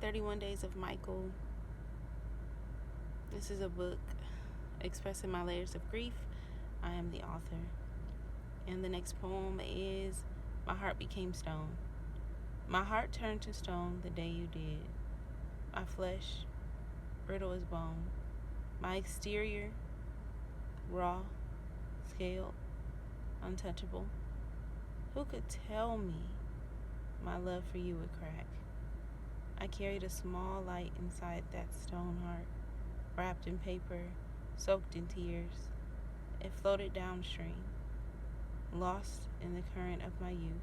31 Days of Michael. This is a book expressing my layers of grief. I am the author. And the next poem is My Heart Became Stone. My heart turned to stone the day you did. My flesh, brittle as bone. My exterior, raw, scaled, untouchable. Who could tell me my love for you would crack? I carried a small light inside that stone heart, wrapped in paper, soaked in tears. It floated downstream, lost in the current of my youth.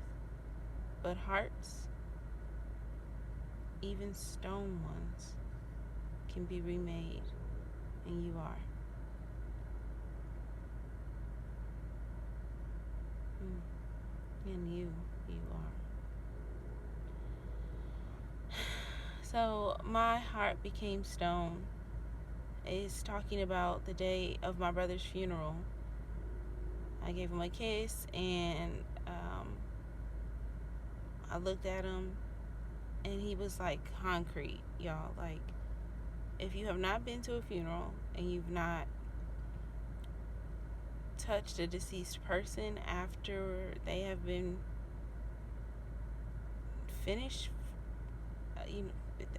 But hearts, even stone ones, can be remade, and you are. And you are. So, My Heart Became Stone is talking about the day of my brother's funeral. I gave him a kiss, and I looked at him, and he was like concrete, y'all. Like, if you have not been to a funeral and you've not touched a deceased person after they have been finished,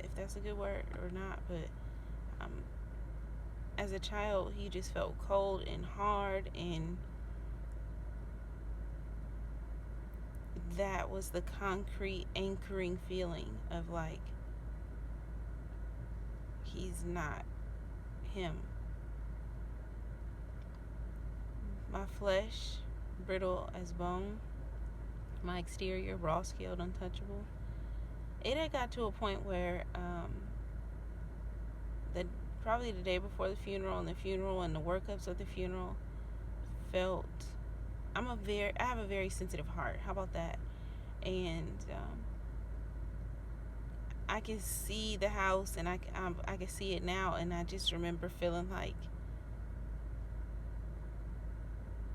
if that's a good word or not, but as a child, he just felt cold and hard, and that was the concrete anchoring feeling of like, he's not him. My flesh, brittle as bone. My exterior, raw, scaled, untouchable. It had got to a point where probably the day before the funeral and the workups of the funeral felt, I have a very sensitive heart. How about that? And I can see the house, and I can see it now, and I just remember feeling like,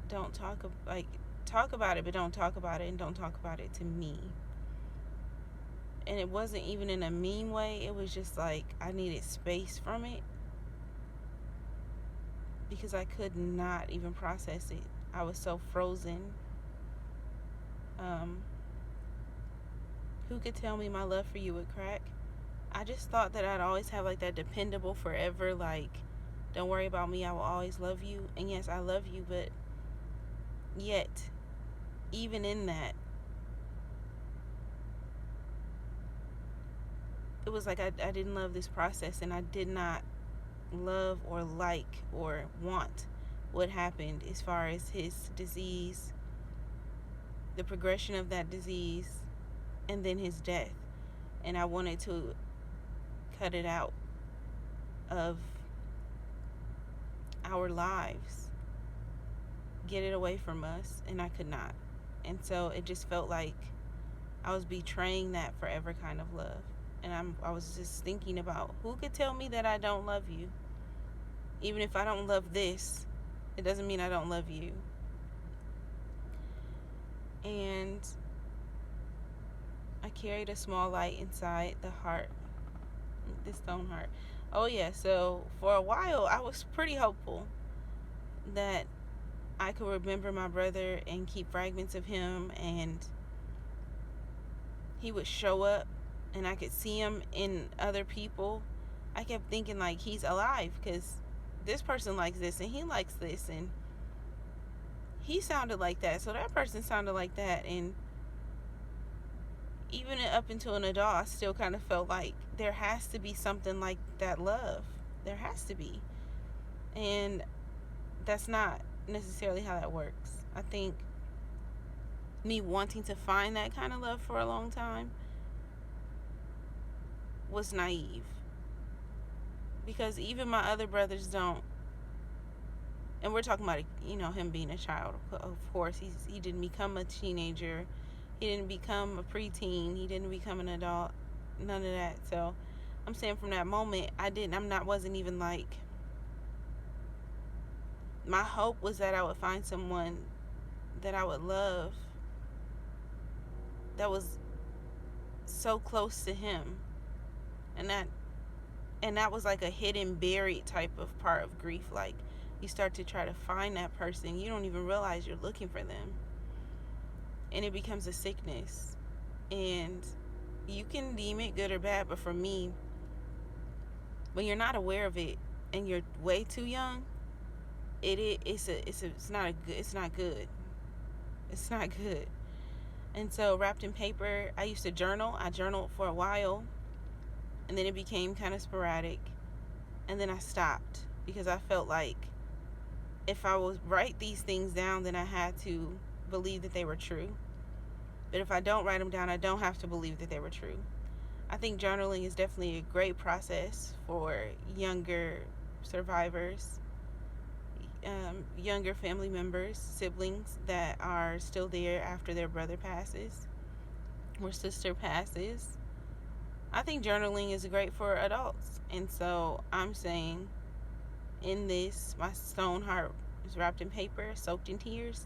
talk about it, but don't talk about it, and don't talk about it to me. And it wasn't even in a mean way. It was just like I needed space from it, because I could not even process it. I was so frozen. Who could tell me my love for you would crack? I just thought that I'd always have like that dependable forever, like, don't worry about me, I will always love you. And yes, I love you, but yet, even in that, it was like I didn't love this process, and I did not love or like or want what happened as far as his disease, the progression of that disease, and then his death. And I wanted to cut it out of our lives, get it away from us, and I could not. And so it just felt like I was betraying that forever kind of love. And I was just thinking about, who could tell me that I don't love you? Even if I don't love this, it doesn't mean I don't love you. And I carried a small light inside the stone heart. Oh yeah, so for a while I was pretty hopeful that I could remember my brother and keep fragments of him, and he would show up and I could see him in other people. I kept thinking like, he's alive because this person likes this and he likes this, and he sounded like that, so that person sounded like that. And even up until an adult, I still kind of felt like there has to be something like that love. There has to be. And that's not necessarily how that works. I think me wanting to find that kind of love for a long time was naive. Because even my other brothers don't. And we're talking about, him being a child. Of course, he didn't become a teenager. He didn't become a preteen. He didn't become an adult. None of that. So I'm saying from that moment, wasn't even like, my hope was that I would find someone that I would love that was so close to him. And that was like a hidden, buried type of part of grief. Like, you start to try to find that person, you don't even realize you're looking for them, and it becomes a sickness. And you can deem it good or bad, but for me, when you're not aware of it and you're way too young, it's not good. It's not good. And so, wrapped in paper, I used to journal. I journaled for a while, and then it became kind of sporadic, and then I stopped because I felt like if I was write these things down, then I had to believe that they were true. But if I don't write them down, I don't have to believe that they were true. I think journaling is definitely a great process for younger survivors, younger family members, siblings that are still there after their brother passes or sister passes. I think journaling is great for adults. And so I'm saying, in this, my stone heart is wrapped in paper, soaked in tears.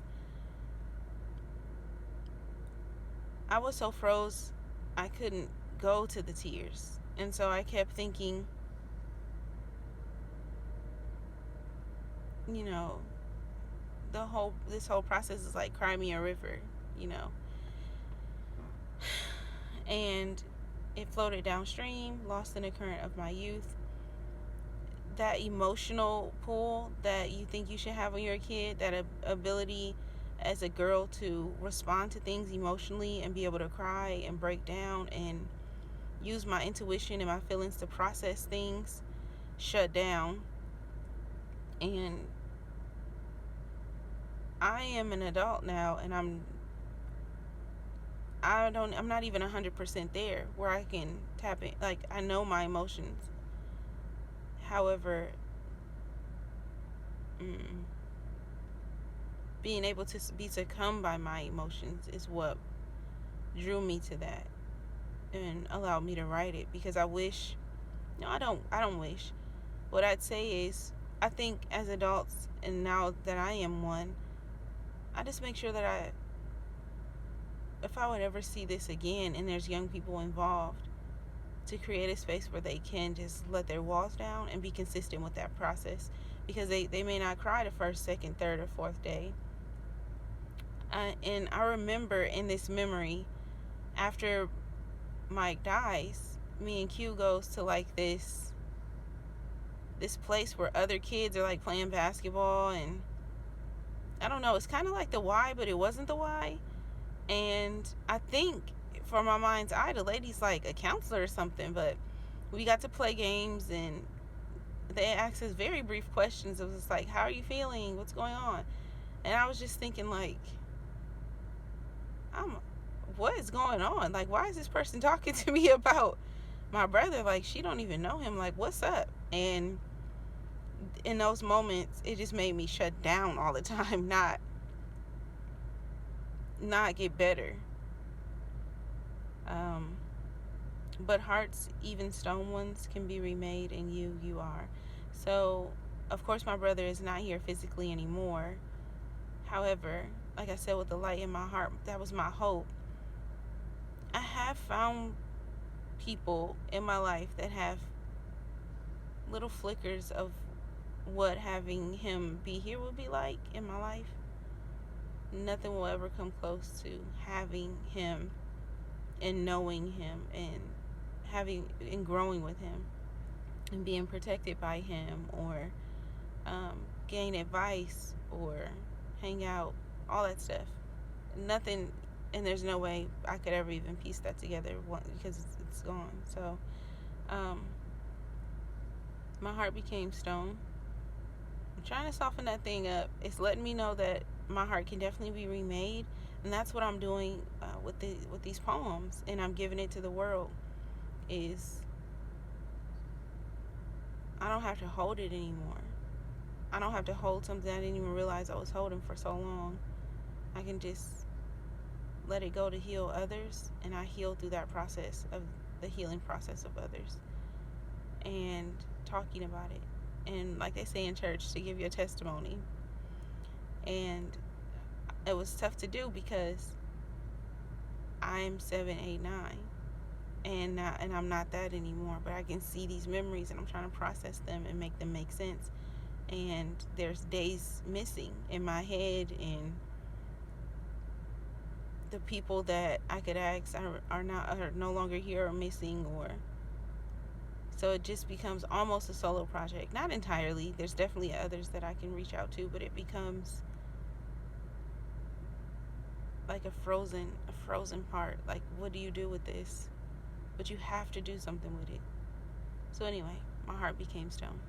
I was so froze, I couldn't go to the tears. And so I kept thinking, you know, this whole process is like cry me a river, you know. And it floated downstream, lost in the current of my youth. That emotional pull that you think you should have when you're a kid, that ability as a girl to respond to things emotionally and be able to cry and break down and use my intuition and my feelings to process things, shut down. And I am an adult now, and I'm not even 100% there where I can tap in. Like, I know my emotions. However, being able to be succumbed by my emotions is what drew me to that and allowed me to write it. Because I wish, no, I don't wish. What I'd say is, I think as adults, and now that I am one, I just make sure that if I would ever see this again and there's young people involved, to create a space where they can just let their walls down and be consistent with that process. Because they may not cry the first, second, third, or fourth day. And I remember in this memory, after Mike dies, me and Q goes to like this place where other kids are like playing basketball, and I don't know, it's kind of like the Y, but it wasn't the Y. And I think, for my mind's eye, the lady's like a counselor or something, but we got to play games, and they asked us very brief questions. It was like, how are you feeling? What's going on? And I was just thinking, like, what is going on? Like, why is this person talking to me about my brother? Like, she don't even know him. Like, what's up? And in those moments, it just made me shut down all the time, not get better. But hearts, even stone ones, can be remade, and you are. So, of course, my brother is not here physically anymore. However, like I said, with the light in my heart, that was my hope. I have found people in my life that have little flickers of what having him be here would be like in my life. Nothing will ever come close to having him and knowing him and having and growing with him and being protected by him, or gain advice or hang out, all that stuff. Nothing, and there's no way I could ever even piece that together because it's gone. So my heart became stone. I'm trying to soften that thing up. It's letting me know that my heart can definitely be remade, and that's what I'm doing with these poems, and I'm giving it to the world. Is I don't have to hold it anymore. I don't have to hold something I didn't even realize I was holding for so long. I can just let it go to heal others, and I heal through that process of the healing process of others, and talking about it, and like they say in church, to give your testimony. And it was tough to do because I'm 7, 8, 9, and I'm not that anymore, but I can see these memories and I'm trying to process them and make them make sense. And there's days missing in my head, and the people that I could ask are no longer here or missing, or so it just becomes almost a solo project. Not entirely. There's definitely others that I can reach out to, but it becomes like a frozen part. Like, what do you do with this? But you have to do something with it. So anyway, my heart became stone.